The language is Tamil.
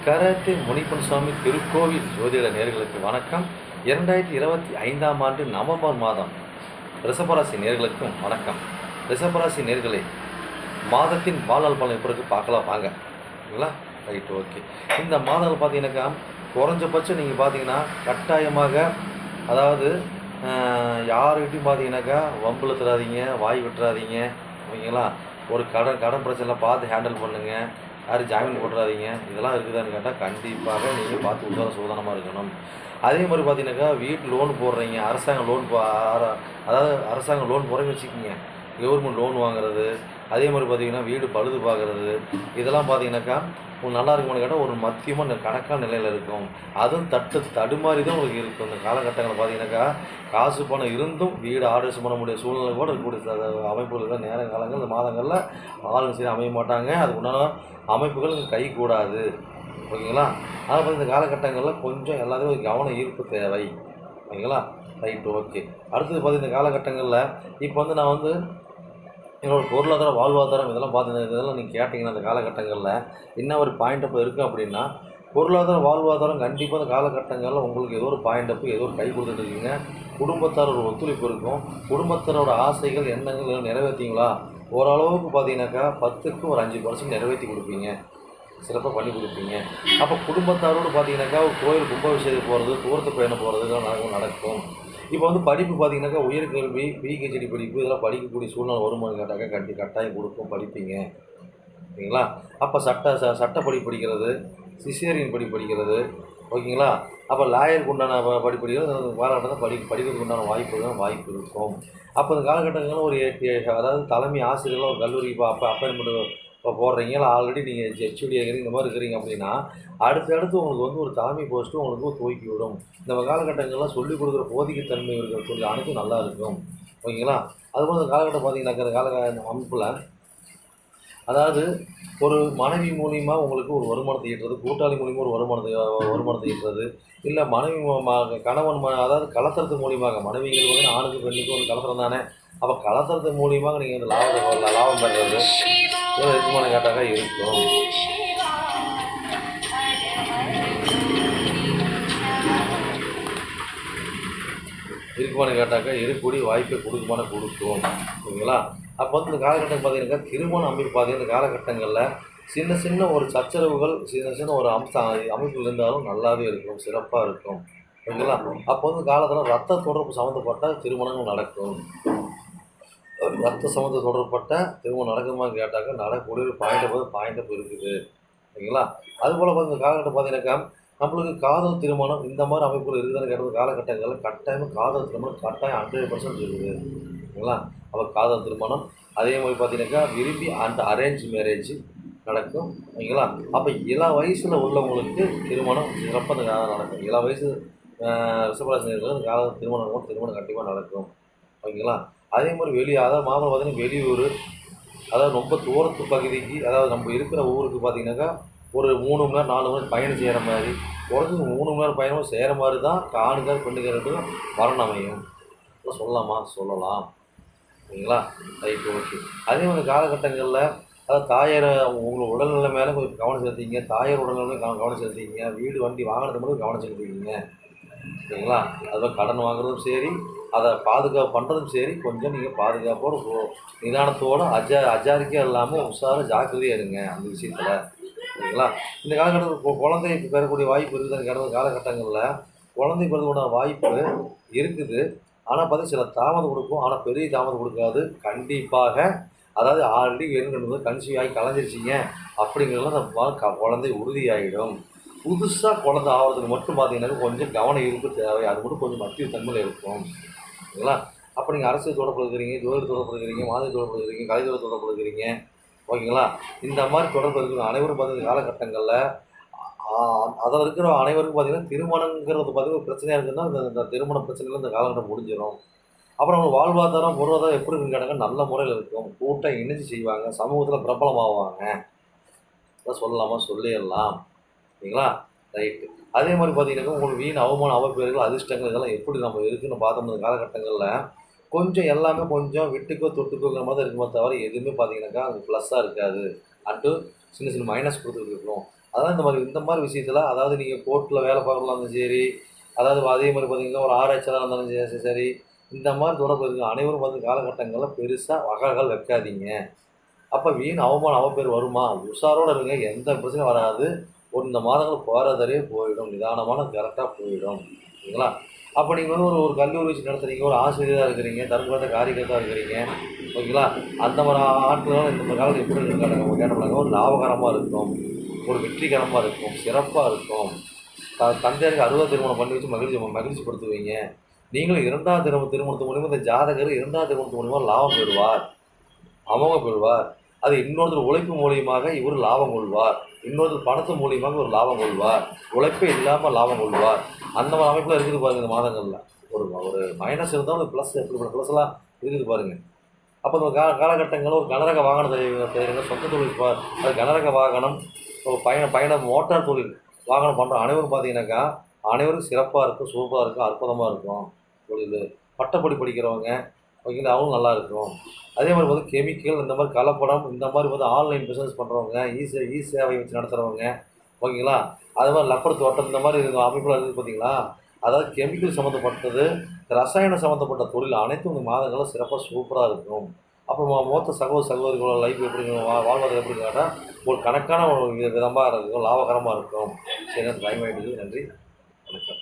கராத்தே முனிப்பன் சுவாமி திருக்கோவில் ஜோதிட நேர்களுக்கு வணக்கம். 2025ஆம் ஆண்டு நவம்பர் மாதம் ரிஷபராசி நேர்களுக்கும் வணக்கம். ரிஷபராசி நேர்களே, மாதத்தின் வாழ்நாள் பலன் எப்படி இருக்கு பார்க்கலாம் வாங்க. சரிங்களா? Right, okay. இந்த மாதங்கள் பார்த்தீங்கன்னாக்கா குறைஞ்சபட்சம் நீங்கள் பார்த்தீங்கன்னா கட்டாயமாக, அதாவது யாருக்கிட்டையும் பார்த்தீங்கன்னாக்கா வம்பில் தராதீங்க, வாய் விட்டுறாதீங்க. ஓகேங்களா? ஒரு கடன் பிரச்சனை பார்த்து ஹேண்டில் பண்ணுங்கள். யாரும் ஜாமீன் போட்டுறாதீங்க. இதெல்லாம் இருக்குதான்னு கேட்டால் கண்டிப்பாக நீங்கள் பார்த்து உதார சூதானமாக இருக்கணும். அதே மாதிரி பார்த்தீங்கன்னாக்கா வீட்டு லோன் போடுறீங்க, அரசாங்க லோன் அதாவது அரசாங்கம் லோன் போடுறேன்னு வச்சுக்கிங்க, கவர்மெண்ட் லோன் வாங்குறது, அதே மாதிரி பார்த்தீங்கன்னா வீடு பழுது பார்க்குறது, இதெல்லாம் பார்த்தீங்கன்னாக்கா உங்களுக்கு நல்லா இருக்குமான்னு கேட்டால் ஒரு மத்தியமாக கணக்கான நிலையில் இருக்கும். அதுவும் தடுமாறி தான் உங்களுக்கு இருக்கும். இந்த காலகட்டங்களில் பார்த்தீங்கன்னாக்கா காசு பணம் இருந்தும் வீடு ஆர்டர்ஸ் பண்ண முடிய சூழ்நிலை கூட இருக்கக்கூடிய அமைப்புகள் நேர காலங்கள் இந்த மாதங்களில் ஆளுங்க சரி அமைய மாட்டாங்க. அதுக்கு உண்டான அமைப்புகள் கை கூடாது. ஓகேங்களா? அதனால் இந்த காலகட்டங்களில் கொஞ்சம் எல்லாத்தையும் ஒரு கவன ஈர்ப்பு தேவை. ஓகேங்களா? Right, okay. அடுத்தது பார்த்தீங்கன்னா இந்த காலகட்டங்களில் இப்போ நான் என்னோடய பொருளாதார வாழ்வாதாரம் இதெல்லாம் பார்த்தீங்கன்னா இதெல்லாம் நீங்கள் கேட்டிங்கன்னா அந்த காலகட்டங்களில் என்ன ஒரு பாயிண்ட் அப் இருக்குது அப்படின்னா, பொருளாதார வாழ்வாதாரம் கண்டிப்பாக அந்த காலகட்டங்களில் உங்களுக்கு ஏதோ ஒரு பாயிண்ட் அப்பு ஏதோ ஒரு கை கொடுத்துட்டு இருக்கீங்க. குடும்பத்தாரோட ஒத்துழைப்பு இருக்கும். குடும்பத்தாரோட ஆசைகள் எண்ணங்கள் நிறைவேற்றிங்களா ஓரளவுக்கு பார்த்தீங்கன்னாக்கா 10க்கு ஒரு 5% நிறைவேற்றி கொடுப்பீங்க, சிறப்பாக பண்ணி கொடுப்பீங்க. அப்போ குடும்பத்தாரோடு பார்த்தீங்கன்னாக்கா கோயில் கும்பாபிஷேகம் போகிறது, தூரத்து பயணம் போகிறது இதெல்லாம் நடக்கும். இப்போ படிப்பு பார்த்தீங்கன்னாக்கா உயர்கல்வி, பிஹெச்டி படிப்பு இதெல்லாம் படிக்கக்கூடிய சூழ்நிலை வருமானு கேட்டாக்கா கட்டாயம் கொடுக்கும், படிப்பீங்க. ஓகேங்களா? அப்போ சட்டப்படி படிக்கிறது, சிசேரியன் படிக்கிறது, ஓகேங்களா? அப்போ லாயருக்கு உண்டான படிக்கிறது காலகட்டத்தில் படிக்கிறதுக்கு உண்டான வாய்ப்பு இருக்கும். அப்போ இந்த காலகட்டங்களில் ஒரு அதாவது தலைமை ஆசிரியர்கள் ஒரு கல்லூரி அப்போ அப்பாயின்மெண்ட் இப்போ போடுறீங்க, இல்லை ஆல்ரெடி நீங்கள் ஹெச்ஓடி இருக்கிறீங்க, இந்த மாதிரி இருக்கிறீங்க அப்படின்னா அடுத்தடுத்து உங்களுக்கு ஒரு தலைமை போஸ்ட்டு உங்களுக்கு துவக்கி விடும். இந்த காலகட்டங்கள்லாம் சொல்லிக் கொடுக்குற போதிக்கத்தன்மை இருக்கக்கூடிய அனைத்தும் நல்லா இருக்கும். ஓகேங்களா? அதுபோல் இந்த காலகட்டம் பார்த்தீங்கன்னாக்கா இந்த அமைப்பில் அதாவது ஒரு மனைவி மூலிமா உங்களுக்கு ஒரு வருமானத்தை ஈட்டுறது, கூட்டாளி மூலிமா ஒரு வருமானத்தை ஈட்டுறது, இல்லை மனைவி கணவன் அதாவது கலசரத்து மூலியமாக மனைவிங்கிறது ஆணுக்கு பெண்ணுக்கு ஒரு கலசரம் தானே. அப்போ கலசரத்து மூலியமாக நீங்கள் இந்த லாபம் பெறுறது இருக்குமான கேட்டாக்கா இருக்கும். இருக்குமானு கேட்டாக்கா இருக்கக்கூடிய வாய்ப்பை கொடுக்கும். ஓகேங்களா? அப்போ இந்த காலகட்டம் பார்த்தீங்கன்னா திருமண அமைப்பு பார்த்தீங்கன்னா இந்த காலகட்டங்களில் சின்ன ஒரு சச்சரவுகள், சின்ன ஒரு அமைப்பில் இருந்தாலும் நல்லாவே இருக்கும், சிறப்பாக இருக்கும். ஓகேங்களா? அப்போ காலத்தில் ரத்த தொடர்பு சம்மந்தப்பட்ட திருமணங்கள் நடக்கும். ரத்த சம்மந்த தொடர்பட்ட திருமணம் நடக்குமான்னு கேட்டாக்கா நடக்கக்கூடிய ஒரு பாயிண்ட் இருக்குது. ஓகேங்களா? அதுபோல் இந்த காலகட்டம் பார்த்தீங்கன்னாக்கா நம்மளுக்கு காதல் திருமணம் இந்த மாதிரி அமைப்புகள் இருக்குதுன்னு கேட்டது காலகட்டங்களில் கட்டாயமாக காதல் திருமணம் கட்டாயம் 100% இருக்குது. ஓகேங்களா? அப்போ காதல் திருமணம் அதே மாதிரி பார்த்தீங்கன்னாக்கா விரும்பி அரேஞ்ச் மேரேஜ் நடக்கும். ஓகேங்களா? அப்போ இள வயசில் உள்ளவங்களுக்கு திருமணம் சிறப்பாக நடக்கும். இள வயசு ரிஷபராசி காதல் திருமணம் கண்டிப்பாக நடக்கும். ஓகேங்களா? அதே மாதிரி அதாவது மாதம் பார்த்தீங்கன்னா வெளியூர், அதாவது ரொம்ப தூரத்து பகுதிக்கு, அதாவது நம்ம இருக்கிற ஊருக்கு பார்த்தீங்கன்னாக்கா ஒரு 3 மணி நேரம் 4 மணி நேரம் பயணம் செய்கிற மாதிரி, குறைஞ்சது 3 மணி நேரம் பயணம் செய்கிற மாதிரி தான் ஆணுக்கார் பெண்ணுக்காரட்டும் வரணும் அமையும். சொல்லலாம். ஓகேங்களா? Right, okay. அதே மாதிரி காலகட்டங்களில் அதாவது தாயாரை உங்களோட உடல்நிலை மேலே கொஞ்சம் கவனம் செலுத்திங்க, தாயார் உடல்நிலை கவனம் செலுத்திங்க, வீடு வண்டி வாங்கினது மட்டும் கவனம் செலுத்திக்கிங்க. ஓகேங்களா? அதுமாதிரி கடன் வாங்குறதும் சரி, அதை பாதுகாப்பு பண்ணுறதும் சரி, கொஞ்சம் நீங்கள் பாதுகாப்போடு நிதானத்தோடு அஜாரிக்கையாக இல்லாமல் உஷாராக ஜாக்கிரதையாக இருங்க அந்த விஷயத்தில். ஓகேங்களா? இந்த காலகட்டத்தில் குழந்தை பெறக்கூடிய வாய்ப்பு இருக்குதுன்னு கடந்த காலகட்டங்களில் குழந்தை பெறக்கூடிய வாய்ப்பு இருக்குது. ஆனால் பார்த்தீங்கன்னா சில தாமதம் கொடுக்கும், ஆனால் பெரிய தாமதம் கொடுக்காது. கண்டிப்பாக அதாவது ஆல்ரெடி கன்சீவ் ஆகி கலைஞ்சிருச்சிங்க அப்படிங்கிறதுலாம் அந்த குழந்தை உறுதியாகிடும். புதுசாக குழந்தை ஆகிறதுக்கு மட்டும் பார்த்தீங்கன்னா கொஞ்சம் கவனம் ஈர்ப்பு தேவை. அது மட்டும் கொஞ்சம் மத்திய தன்மையில் இருக்கும். ஓகேங்களா? அப்போ நீங்கள் அரசியல் தொடர்பு இருக்கிறீங்க, ஜோதிட தொடர்பு இருக்கிறீங்க, மாதிரி தொடர்பு இருக்கிறீங்க, கலைத்துறை தொடர்பு இருக்கிறீங்க. ஓகேங்களா? இந்த மாதிரி தொடர்பு இருக்கிற அனைவரும் பார்த்தீங்கன்னா காலகட்டங்களில் அதில் இருக்கிற அனைவருக்கும் பார்த்தீங்கன்னா திருமணங்கிறது பார்த்தீங்கன்னா பிரச்சனையாக இருக்குதுன்னா இந்த திருமண பிரச்சனைகள் இந்த காலகட்டம் முடிஞ்சிடும். அப்புறம் அவங்க வாழ்வாதாரம் பொருளாதாரம் எப்படி இருக்குன்னு கேட்டாங்க நல்ல முறையில் இருக்கும். கூட்டம் இணைஞ்சு செய்வாங்க, சமூகத்தில் பிரபலமாவாங்க. அதான் சொல்லிடலாம். ஓகேங்களா? ரைட்டு. அதே மாதிரி பார்த்தீங்கன்னாக்கா உங்களுக்கு வீண் அவமான அவப்பேறுகள் அதிர்ஷ்டங்கள் இதெல்லாம் எப்படி நம்ம இருக்குதுன்னு பார்த்தோம். இந்த காலகட்டங்களில் கொஞ்சம் எல்லாமே கொஞ்சம் விட்டுக்கோ தொட்டுக்கோங்கிற மாதிரி இருக்குமே தவிர எதுவுமே பார்த்தீங்கன்னாக்கா அது ப்ளஸ்ஸாக இருக்காது. சின்ன மைனஸ் கொடுத்துட்டு இருக்கோம். அதான் இந்த மாதிரி விஷயத்தில், அதாவது நீங்கள் கோர்ட்டில் வேலை பார்க்கலாம் இருந்தாலும் சரி, அதாவது அதே மாதிரி பார்த்தீங்கன்னா ஒரு ஆராய்ச்சியாளராக இருந்தாலும் சரி, இந்த மாதிரி தொடர்பு இருக்க அனைவரும் வந்து காலகட்டங்களில் பெருசாக வகைகள் வைக்காதீங்க. அப்போ வீண் அவமானம் அவப்பேர் வருமா? உஷாரோடு இருங்க, எந்த பிரச்சனையும் வராது. இந்த மாதங்கள் போகிறதே போயிடும், நிதானமான கரெக்டாக போயிடும். சரிங்களா? அப்போ நீங்கள் வந்து ஒரு கல்லூரி வச்சு நடத்துகிறீங்க, ஒரு ஆசிரியராக இருக்கிறீங்க, தற்காலிக காரியகர்த்தா இருக்கிறீங்க, ஓகேங்களா? அந்த மாதிரி ஆட்களால் இந்த மாதிரி காலத்தில் எப்படி இருக்காங்க கேட்டோம்னாங்க, ஒரு லாபகரமாக இருக்கும், ஒரு வெற்றிகரமாக இருக்கும், சிறப்பாக இருக்கும். தந்தையாருக்கு 60 திருமணம் பண்ணி வச்சு மகிழ்ச்சிப்படுத்துவீங்க. நீங்களும் 2வது திருமணத்து மூலியமா இந்த ஜாதகர் 2வது திருமணத்து மூலியமா லாபம் பெறுவார், அமோகம் பெறுவார். அது இன்னொருத்தர் உழைப்பு மூலியமாக இவர் லாபம் கொள்வார், இன்னொருத்தர் பணத்து மூலியமாக ஒரு லாபம் கொள்வார், உழைப்பே இல்லாமல் லாபம் கொள்வார். அந்த மாதிரி அமைப்பில் இருக்குது பாருங்கள் இந்த மாதங்களில். ஒரு ஒரு மைனஸ் இருந்தாலும் ஒரு ப்ளஸ், எப்படிப்பட்ட ப்ளஸ்லாம் இருக்குது பாருங்கள். அப்போ இந்த காலகட்டங்களில் ஒரு கனரக வாகனம் செய்கிறீங்க, சொந்த தொழில் அது கனரக வாகனம், ஒரு பயண மோட்டார் தொழில் வாகனம் பண்ணுற அனைவரும் பார்த்தீங்கன்னாக்கா அனைவரும் சிறப்பாக இருக்கும், சூப்பராக இருக்கும், அற்புதமாக இருக்கும். தொழில் பட்டப்படி படிக்கிறவங்க ஓகேங்களா, அவங்களும் நல்லா இருக்கும். அதே மாதிரி வந்து கெமிக்கல், இந்த மாதிரி கலப்படம், இந்த மாதிரி வந்து ஆன்லைன் பிஸ்னஸ் பண்ணுறவங்க, இ சேவை வச்சு நடத்துகிறவங்க, ஓகேங்களா, அது மாதிரி லப்பர் தோட்டம், இந்த மாதிரி அமைப்புலாம் இருக்குது பார்த்தீங்களா. அதாவது கெமிக்கல் சம்மந்தப்பட்டது, ரசாயனம் சம்மந்தப்பட்ட தொழில் அனைத்தும் இந்த மாதங்களில் சிறப்பாக சூப்பராக இருக்கும். அப்போ மொத்த சகோதரிகளோட லைஃப் எப்படி வாழ்வது எப்படி கேட்டால் ஒரு கணக்கான ஒரு விதமாக இருக்கும், லாபகரமாக இருக்கும். சரி, டைம் ஆகிடுது. நன்றி, வணக்கம்.